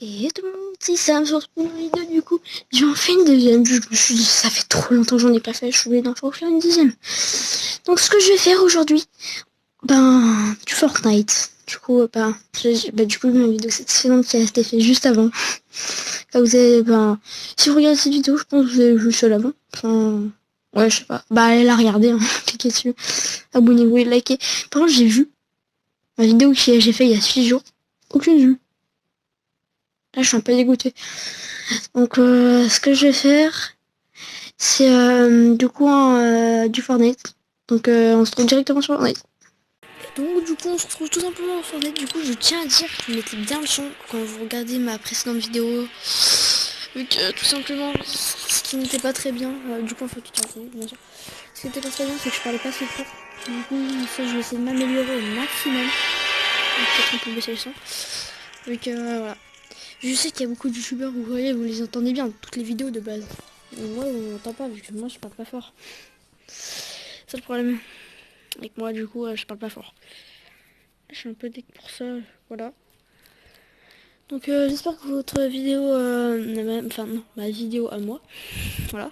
Et tout le monde, si ça me sort pour une vidéo du coup, j'en fais une deuxième. Je me suis dit, ça fait trop longtemps que j'en ai pas fait, je voulais d'en faire une deuxième. Donc ce que je vais faire aujourd'hui, du Fortnite. Du coup, du coup, ma vidéo précédente qui a été faite juste avant. Là, vous avez, si vous regardez cette vidéo, je pense que vous avez vu le seul avant. Ouais, je sais pas. Allez la regarder, hein. Cliquez dessus. Abonnez-vous et likez. Par contre, j'ai vu ma vidéo que j'ai fait il y a 6 jours. Aucune vue. Là, je suis un peu dégoûtée. Donc, ce que je vais faire, c'est du coup du Fortnite. Donc, on se trouve directement sur Fortnite. Donc, du coup, on se retrouve tout simplement sur Fortnite. Du coup, je tiens à dire que vous mettez bien le son quand vous regardez ma précédente vidéo. Vu que tout simplement, ce qui n'était pas très bien, du coup, on fait tout arrêter, bien sûr. Ce qui n'était pas très bien, c'est que je parlais pas assez fort. Du coup, ça, je vais essayer de m'améliorer au maximum. Peut-être un peu baisser le son. Vu que, voilà. Je sais qu'il y a beaucoup de youtubeurs, vous voyez, vous les entendez bien, toutes les vidéos de base. Mais moi, on n'entend pas, vu que moi, je parle pas fort. C'est le problème. Avec moi, du coup, je parle pas fort. Je suis un peu déc pour ça, voilà. Donc, j'espère que votre vidéo, non, ma vidéo à moi, voilà,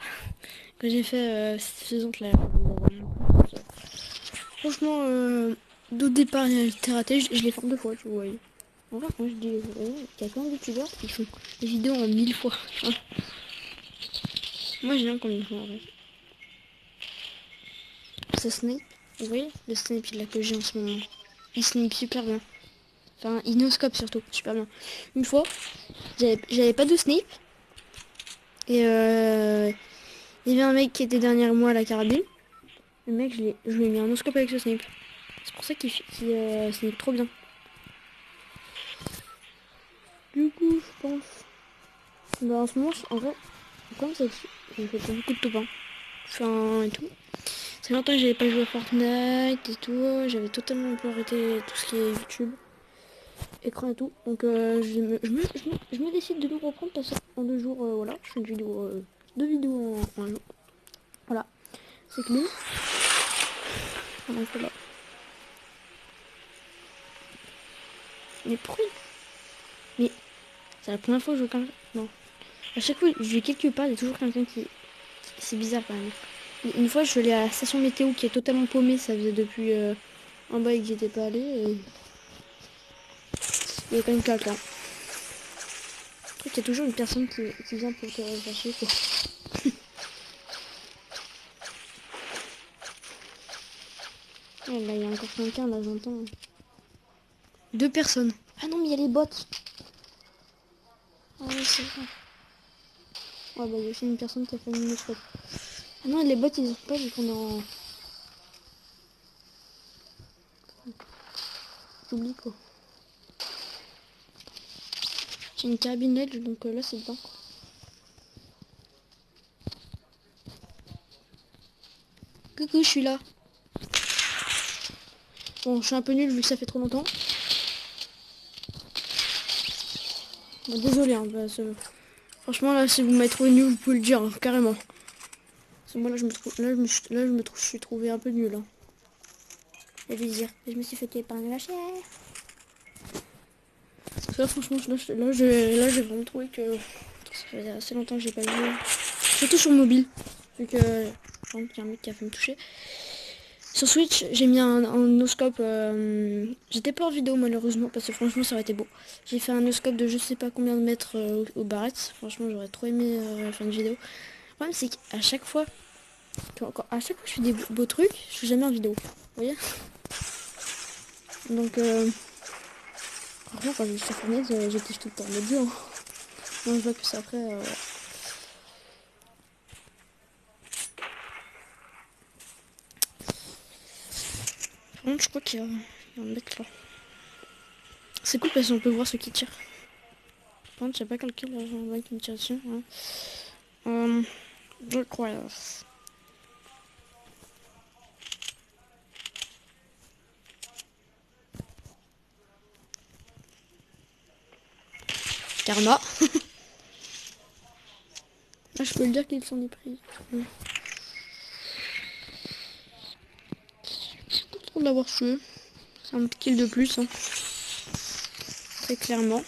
que j'ai fait saisissante là. Franchement, d'autres départs, il était raté, je l'ai fait 2 fois, tu vois. En vrai, moi, je dis, il y a plein de youtubeurs qui font des vidéos en 1000 fois. Moi, j'ai bien combien de fois, en vrai. Ce Snape, vous voyez, le Snape là que j'ai en ce moment, il snipe super bien. Enfin, il noscope surtout, super bien. Une fois, j'avais pas de Snape. Et il y avait un mec qui était derrière moi à la carabine. Le mec, je lui ai mis un noscope avec ce Snape. C'est pour ça qu'il snipe trop bien. Du coup, je pense... en ce moment, en vrai, comme ça, j'ai fait beaucoup de top 1. Enfin, et tout. C'est longtemps que j'avais pas joué à Fortnite et tout. J'avais totalement un peu arrêté tout ce qui est YouTube. Écran et tout. Donc je me décide de nous reprendre parce qu'en 2 jours, voilà, je fais une vidéo, 2 vidéos en 1 jour. Voilà. C'est clean. Voilà. Mais pourquoi? Mais c'est la première fois que je vois quelqu'un. Non. À chaque fois que je vais quelque part, il y a toujours quelqu'un qui. C'est bizarre quand même. Une fois, je suis allée à la station météo qui est totalement paumée. Ça faisait depuis un bail que j'étais pas allée. Et il y a quand même quelqu'un. Je trouve qu'il y a toujours une personne qui vient pour te fâcher, quoi. Oh, là, il y a encore quelqu'un, là, j'entends. 2 personnes. Ah non, mais il y a les bots. Ah ouais, c'est vrai. Ouais, il y a aussi une personne qui a fait une spot. Ah non, les bots, ils ont pas vu qu'on est en... J'oublie, quoi. J'ai une carabine edge, donc là, c'est bien. Coucou, je suis là. Bon, je suis un peu nul vu que ça fait trop longtemps. Bon, désolé, hein, franchement, là, si vous m'avez trouvé nul, vous pouvez le dire, hein, carrément. Parce que moi, là, je suis trouvé un peu nul. Hein. Je vais dire, je me suis fait épargner la chair. Parce que là, franchement, j'ai vraiment trouvé que ça fait assez longtemps que j'ai pas joué. Surtout sur mobile. Vu que, par exemple, il y a un mec qui a fait me toucher. Sur Switch, j'ai mis un noscope. J'étais pas en vidéo malheureusement parce que franchement ça aurait été beau. J'ai fait un noscope de je sais pas combien de mètres aux barrettes. Franchement j'aurais trop aimé faire une vidéo. Le problème c'est qu'à chaque fois, à chaque fois que je fais des beaux trucs, je suis jamais en vidéo. Vous voyez? Donc franchement quand j'étais sur Fortnite, j'étais tout le temps en mode jeu. Hein. Non, je vois que c'est après. Par contre, je crois qu'il y a un mec là. C'est cool parce qu'on peut voir ceux qui tirent. Par contre, je sais pas quelqu'un là, un mec qui me tire dessus. Ouais. Je crois. Karma. Ah, je peux le dire qu'il s'en est pris. Je suis content de l'avoir tué. C'est un kill de plus. Hein. Très clairement.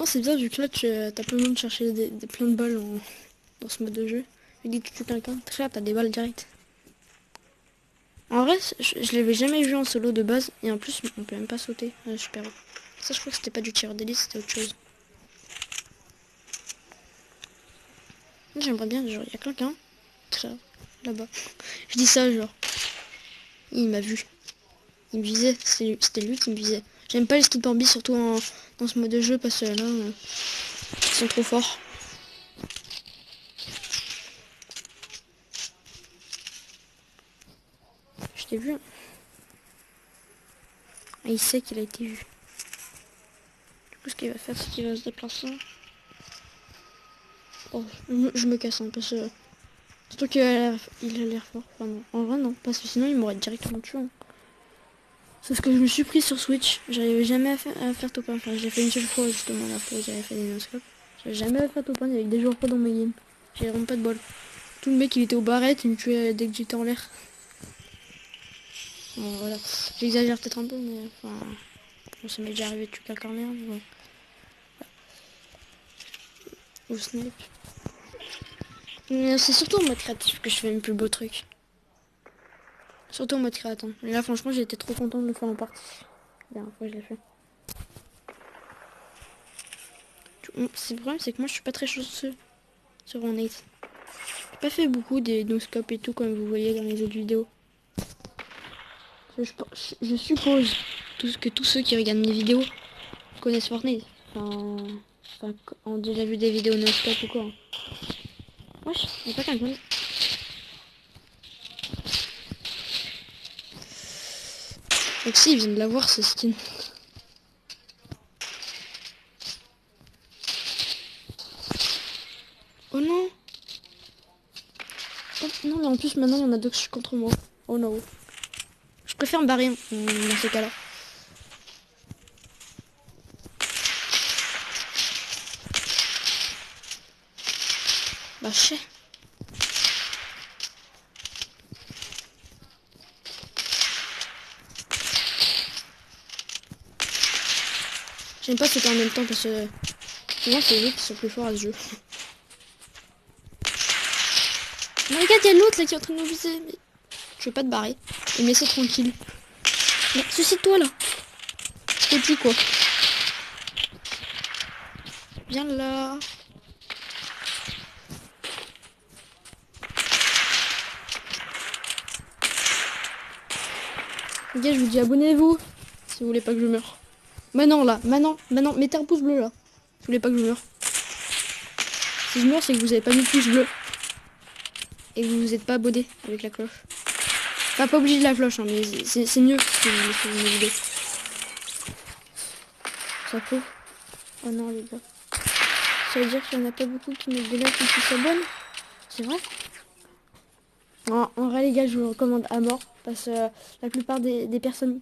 c'est bizarre vu que là t'as pas besoin de chercher plein de balles dans ce mode de jeu. Et dès que tu tues quelqu'un, très là t'as des balles direct. En vrai, je l'avais jamais vu en solo de base. Et en plus, on peut même pas sauter. Ouais, super. Ça, je crois que c'était pas du tir d'hélice, c'était autre chose. J'aimerais bien, genre, il y a quelqu'un. Là-bas. Je dis ça, genre. Il m'a vu. Il me visait. C'était lui qui me visait. J'aime pas les skins Bambi, surtout dans ce mode de jeu, parce que là, ils sont trop forts. Je t'ai vu. Ah, il sait qu'il a été vu. Du coup, ce qu'il va faire, c'est qu'il va se déplacer. Oh, je me casse un peu. Surtout qu'il a l'air fort. Enfin, non. En vrai, non. Parce que sinon, il m'aurait directement tué. Hein. C'est ce que je me suis pris sur Switch. J'arrivais jamais à faire top 1. Enfin, j'ai fait une seule fois, justement, la fois où j'avais fait des no-scopes. J'avais jamais fait top 1 avec des joueurs pas dans mes games. J'avais vraiment pas de bol. Tout le mec, il était au barrette, il me tuait dès que j'étais en l'air. Bon, voilà. J'exagère peut-être un peu, mais enfin... Bon, ça m'est déjà arrivé de tuer quelqu'un en l'air. Ouais. Ou snipe. Mais c'est surtout en mode créatif que je fais mes plus beaux trucs. Surtout en mode créatif. Et là, franchement, j'ai été trop content de le faire en partie. La dernière fois, je l'ai fait. Le problème, c'est que moi, je suis pas très chanceux sur Fortnite. J'ai pas fait beaucoup des no-scopes et tout, comme vous voyez dans les autres vidéos. Je suppose que tous ceux qui regardent mes vidéos connaissent Fortnite. Enfin, ont déjà vu des vidéos no-scope ou quoi. Wesh, y'a pas quelqu'un. Donc si, ils viennent de l'avoir, ce skin. Oh non. Oh, non, mais en plus, maintenant, il y en a deux que je suis contre moi. Oh non. Je préfère me barrer dans ces cas-là. Bah, je sais. J'aime pas sauter en même temps parce que souvent c'est eux qui sont plus forts à ce jeu. Mais regarde, il y a l'autre là qui est en train de nous viser. Mais... je vais pas te barrer. Et me laisser tranquille. Mais suicide-toi là. Je te tue quoi. Viens là. Les gars, je vous dis abonnez-vous si vous voulez pas que je meure. Maintenant là, maintenant, mettez un pouce bleu là. Si vous voulez pas que je meure. Si je meurs, c'est que vous avez pas mis de pouce bleu. Et que vous vous êtes pas abonné avec la cloche. Enfin, pas obligé de la cloche, hein, mais c'est mieux si vous suivez mes vidéos. Ça peut. Oh non, les gars. Ça veut dire qu'il y en a pas beaucoup qui mettent des likes et qui s'abonnent. C'est vrai? En vrai, les gars, je vous recommande à mort. Parce que la plupart des personnes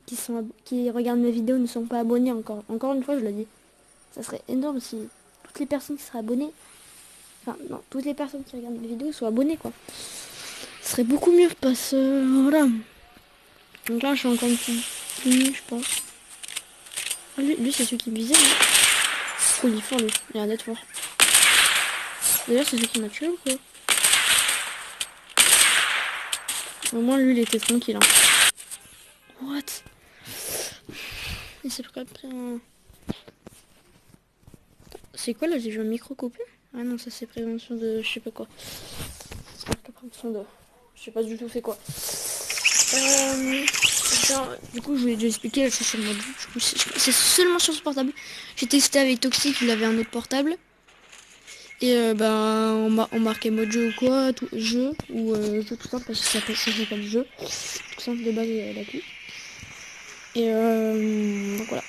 qui regardent mes vidéos ne sont pas abonnées encore. Encore une fois, je le dis. Ça serait énorme si toutes les personnes qui seraient abonnées... Enfin, non, toutes les personnes qui regardent mes vidéos soient abonnées, quoi. Ce serait beaucoup mieux parce que... voilà. Donc là, je suis encore un petit nu, je pense. Ah, lui c'est celui qui me visait. Oh, il est fort, lui. Il a l'air d'être fort. D'ailleurs, c'est celui qui m'a tué ou quoi? Au moins, lui, il était tranquille. Hein. What? Il s'est pris un... C'est quoi, là? J'ai vu un micro coupé? Ah non, ça, c'est prévention de... je sais pas quoi. C'est pas prévention de... je sais pas du tout c'est quoi. Du coup, je voulais déjà expliquer, je suis sur le mode vue. C'est seulement sur ce portable. J'ai testé avec Toxic, il avait un autre portable. Et on marquait mode jeu ou quoi, jeu ou jeu tout simple parce que ça s'appelle jeu. Tout simple de base là-dessus. Et donc voilà.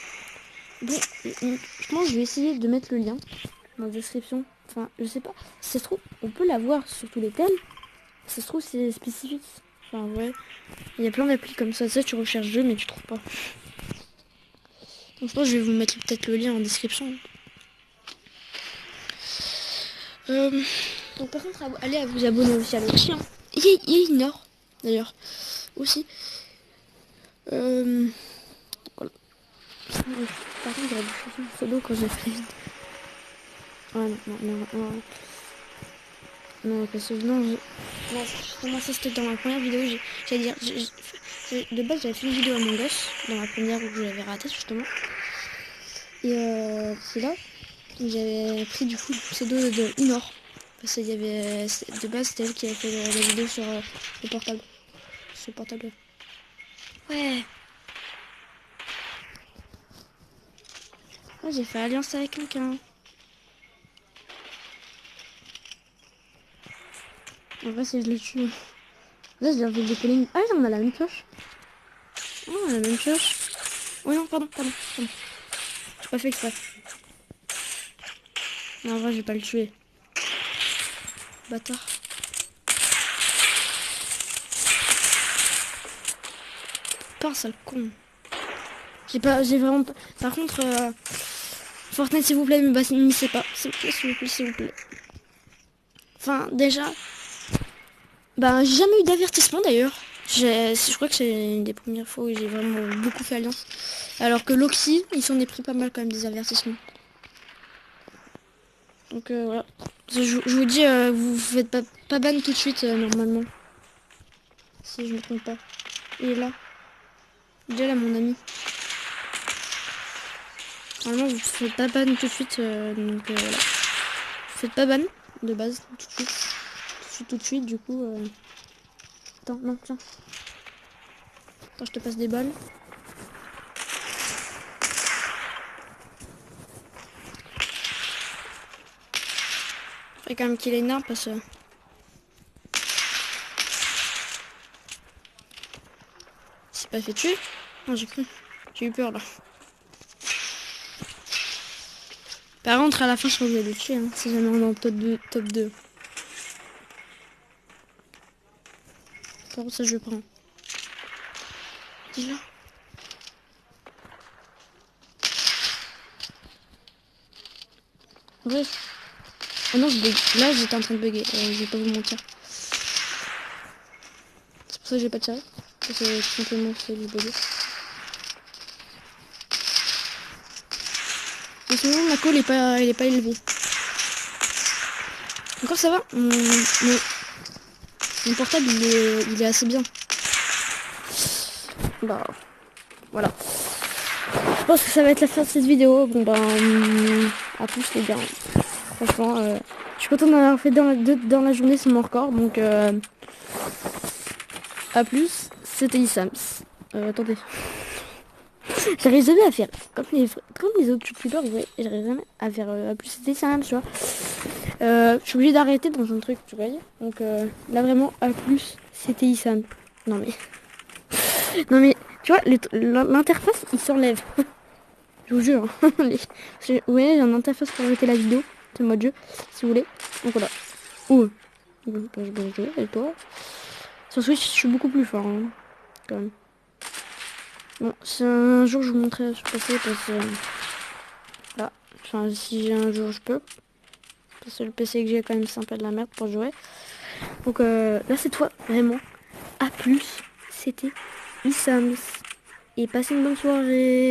Bon, je pense que je vais essayer de mettre le lien dans la description. Enfin, je sais pas. Si ça se trouve, on peut l'avoir sur tous les thèmes. Si ça se trouve, c'est spécifique. Enfin, ouais. Il y a plein d'applis comme ça. Tu recherches jeu, mais tu trouves pas. Donc je pense que je vais vous mettre peut-être le lien en description. Donc par contre, allez à vous abonner aussi à l'autre chien. Il y a Ignore, d'ailleurs, aussi. Voilà. Par contre, j'aurais dû changer une photo quand j'ai fait. Ouais, non. Non, parce que non, justement, ça c'était dans ma première vidéo. J'allais dire, de base, j'avais fait une vidéo à mon gosse, dans la première où je l'avais raté justement. Et c'est là que j'avais pris du coup le pseudo de Inor. Parce qu'il y avait, de base, c'était elle qui avait fait la vidéo sur le portable. Sur le portable. Ouais. Ah, j'ai fait alliance avec quelqu'un. En vrai, si je le tue. Là, je l'ai envie de décoller une... Ah, on a la même pioche. Oh, on a la même pioche. Oh non, pardon. J'ai pas fait exprès. Non, en vrai, je vais pas le tuer. Bâtard. Pas un sale con. J'ai vraiment pas... Par contre, Fortnite, s'il vous plaît, me bassez pas. S'il vous plaît. Enfin, déjà... Bah, j'ai jamais eu d'avertissement, d'ailleurs. Je crois que c'est une des premières fois où j'ai vraiment beaucoup fait alliance. Alors que Loxy, ils s'en est pris pas mal quand même des avertissements. Donc voilà. Je vous dis, vous faites pas ban tout de suite, normalement. Si je me trompe pas. Il est là. Il est là, mon ami. Normalement, vous faites pas ban tout de suite, donc voilà. Vous faites pas ban, de base, tout de suite. Tout de suite, du coup... Attends, non, tiens. Attends, je te passe des balles. Faudrait quand même qu'il ait une arme, parce que... C'est pas fait tuer. Non, j'ai cru. J'ai eu peur, là. Par contre, à la fin, je crois que vous allez le tuer, hein, si jamais on est en top 2. Par contre, ça, je le prends. Dis-là. En vrai... Oh non, je bug. Là, j'étais en train de bugger. Je vais pas vous mentir. C'est pour ça que j'ai pas tiré. Parce que tout simplement, c'est du bugger. Mais sinon, la call est pas élevée. Encore ça va. Mon portable, il est assez bien. Bah, voilà. Je pense que ça va être la fin de cette vidéo. Bon, ben, à plus les gars. Franchement, je suis content d'avoir fait dans la journée, c'est mon record. Donc, à plus. C'était Isams. Attendez. J'arrive jamais à faire comme les autres youtubeurs, ouais, j'arrive jamais à faire plus c'était Isams, tu vois. Je suis obligée d'arrêter dans un truc, tu vois. Donc là vraiment à plus c'était Isam. Non mais non mais tu vois l'interface il s'enlève. Je vous jure. Ouais, j'ai une interface pour arrêter la vidéo, c'est le mode jeu si vous voulez. Donc voilà. Oh. Je vais jouer avec toi. Sur Switch je suis beaucoup plus fort hein, quand même. Bon, si un jour je vous montrerai ce PC parce que là, enfin si un jour je peux. Parce que le PC que j'ai quand même c'est un peu de la merde pour jouer. Donc là cette fois vraiment à plus c'était Isams. Et passez une bonne soirée.